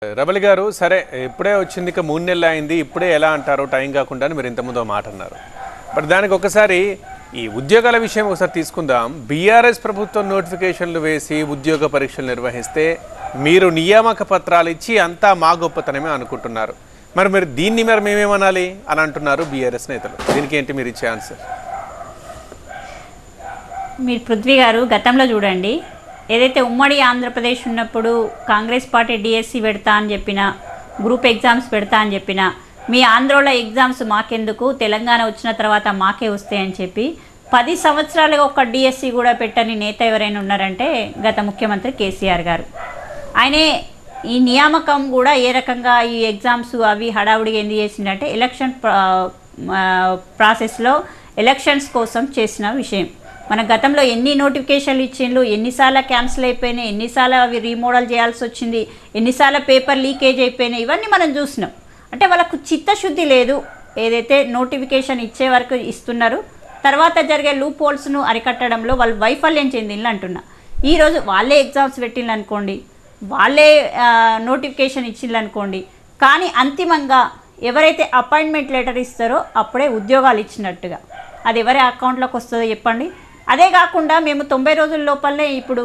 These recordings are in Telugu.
రబలి గారు సరే ఇప్పుడే వచ్చింది ఇక 3 నెలలు అయింది ఇప్పుడే ఎలా అంటారో టైం కాకుండా మీరు ఇంత ముందు మాట అన్నారు బట్ దానికి ఒకసారి ఈ ఉద్యోగాల విషయం ఒకసారి తీసుకుందాం బీఆర్ఎస్ ప్రభుత్వం నోటిఫికేషన్లు వేసి ఉద్యోగ పరీక్షలు నిర్వహిస్తే మీరు నియామక పత్రాలు ఇచ్చి అంతా మా గొప్పతనమే అనుకుంటున్నారు మరి దీన్ని మేమేమనాలి అని అంటున్నారు బీఆర్ఎస్ నేతలు దీనికి ఏంటి మీరు ఇచ్చే ఆన్సర్ మీరు పృథ్వీ గారు గతంలో చూడండి ఏదైతే ఉమ్మడి ఆంధ్రప్రదేశ్ ఉన్నప్పుడు కాంగ్రెస్ పార్టీ డిఎస్సి పెడతా అని చెప్పిన గ్రూప్ ఎగ్జామ్స్ పెడతా అని చెప్పిన మీ ఆంధ్రలో ఎగ్జామ్స్ మాకెందుకు తెలంగాణ వచ్చిన తర్వాత మాకే వస్తాయని చెప్పి 10 సంవత్సరాలుగా ఒక డిఎస్సి కూడా పెట్టని నేత ఎవరైనా ఉన్నారంటే గత ముఖ్యమంత్రి కేసీఆర్ గారు ఆయనే ఈ నియామకం కూడా ఏ రకంగా ఈ ఎగ్జామ్స్ అవి హడావుడిగా ఎందుకు చేసిందంటే ఎలక్షన్ ప్రాసెస్లో ఎలక్షన్స్ కోసం చేసిన విషయం మన గతంలో ఎన్ని నోటిఫికేషన్లు ఇచ్చిండ్రు ఎన్నిసార్లు క్యాన్సిల్ అయిపోయినాయి ఎన్నిసార్లు అవి రీమోడల్ చేయాల్సి వచ్చింది ఎన్నిసార్లు పేపర్ లీకేజ్ అయిపోయినాయి ఇవన్నీ మనం చూసినాం అంటే వాళ్ళకు చిత్తశుద్ధి లేదు ఏదైతే నోటిఫికేషన్ ఇచ్చే వరకు ఇస్తున్నారు తర్వాత జరిగే లూప్ హోల్స్ను అరికట్టడంలో వాళ్ళు వైఫల్యం చెందిండ్రు అంటున్నా ఈరోజు వాళ్ళే ఎగ్జామ్స్ పెట్టిండ్రు అనుకోండి వాళ్ళే నోటిఫికేషన్ ఇచ్చిండ్రు అనుకోండి కానీ అంతిమంగా ఎవరైతే అపాయింట్మెంట్ లెటర్ ఇస్తారో అప్పుడే ఉద్యోగాలు ఇచ్చినట్టుగా అది ఎవరి అకౌంట్లోకి వస్తుందో చెప్పండి అదే కాకుండా మేము 90 రోజుల లోపలనే ఇప్పుడు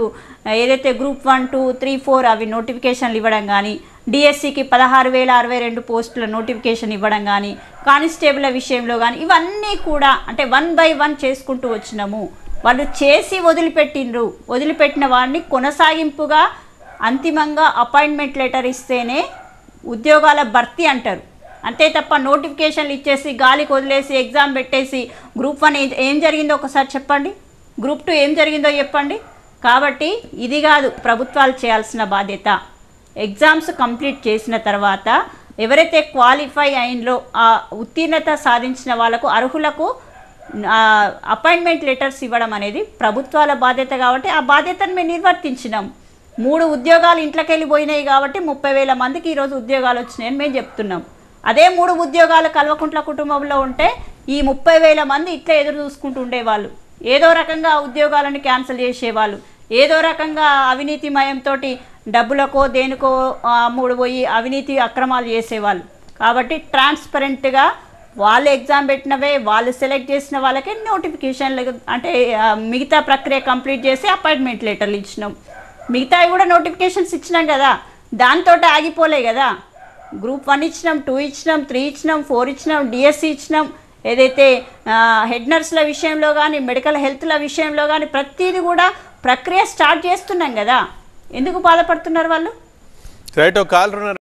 ఏదైతే గ్రూప్ 1, 2, 3, 4 అవి నోటిఫికేషన్లు ఇవ్వడం కానీ డిఎస్సికి 16,062 పోస్టుల నోటిఫికేషన్ ఇవ్వడం కానీ కానిస్టేబుల్ విషయంలో కానీ ఇవన్నీ కూడా అంటే 1 by 1 చేసుకుంటూ వచ్చినాము వాళ్ళు చేసి వదిలిపెట్టిన వాడిని కొనసాగింపుగా అంతిమంగా అపాయింట్మెంట్ లెటర్ ఇస్తేనే ఉద్యోగాల భర్తీ అంటారు అంతే తప్ప నోటిఫికేషన్లు ఇచ్చేసి గాలికి వదిలేసి ఎగ్జామ్ పెట్టేసి గ్రూప్ 1 ఏం జరిగిందో ఒకసారి చెప్పండి గ్రూప్ 2 ఏం జరిగిందో చెప్పండి కాబట్టి ఇది కాదు ప్రభుత్వాలు చేయాల్సిన బాధ్యత ఎగ్జామ్స్ కంప్లీట్ చేసిన తర్వాత ఎవరైతే క్వాలిఫై అయినలో ఆ ఉత్తీర్ణత సాధించిన వాళ్ళకు అర్హులకు అపాయింట్మెంట్ లెటర్స్ ఇవ్వడం అనేది ప్రభుత్వాల బాధ్యత కాబట్టి ఆ బాధ్యతను మేము నిర్వర్తించినాం 3 ఉద్యోగాలు ఇంట్లోకి వెళ్ళిపోయినాయి కాబట్టి 30,000 మందికి ఈరోజు ఉద్యోగాలు వచ్చినాయని మేము చెప్తున్నాం అదే 3 ఉద్యోగాలు కల్వకుంట్ల కుటుంబంలో ఉంటే ఈ 30,000 మంది ఇట్లా ఎదురు చూసుకుంటూ ఉండేవాళ్ళు ఏదో రకంగా ఉద్యోగాలను క్యాన్సిల్ చేసేవాళ్ళు ఏదో రకంగా అవినీతిమయంతో డబ్బులకో దేనికో అమ్ముడు పోయి అవినీతి అక్రమాలు చేసేవాళ్ళు కాబట్టి ట్రాన్స్పరెంట్గా వాళ్ళు ఎగ్జామ్ పెట్టినవే వాళ్ళు సెలెక్ట్ చేసిన వాళ్ళకే నోటిఫికేషన్లు అంటే మిగతా ప్రక్రియ కంప్లీట్ చేసి అపాయింట్మెంట్ లెటర్లు ఇచ్చినాం మిగతావి కూడా నోటిఫికేషన్స్ ఇచ్చినాం కదా దాంతో ఆగిపోలే కదా గ్రూప్ 1 ఇచ్చినాం 2 ఇచ్చినాం 3 ఇచ్చినాం 4 ఇచ్చినాం డిఎస్సి ఇచ్చినాం ఏదైతే హెడ్ నర్సుల విషయంలో కానీ మెడికల్ హెల్త్ల విషయంలో కానీ ప్రతిదీ కూడా ప్రక్రియ స్టార్ట్ చేస్తున్నాం కదా ఎందుకు బాధపడుతున్నారు వాళ్ళు రైట్ ఒక కాల్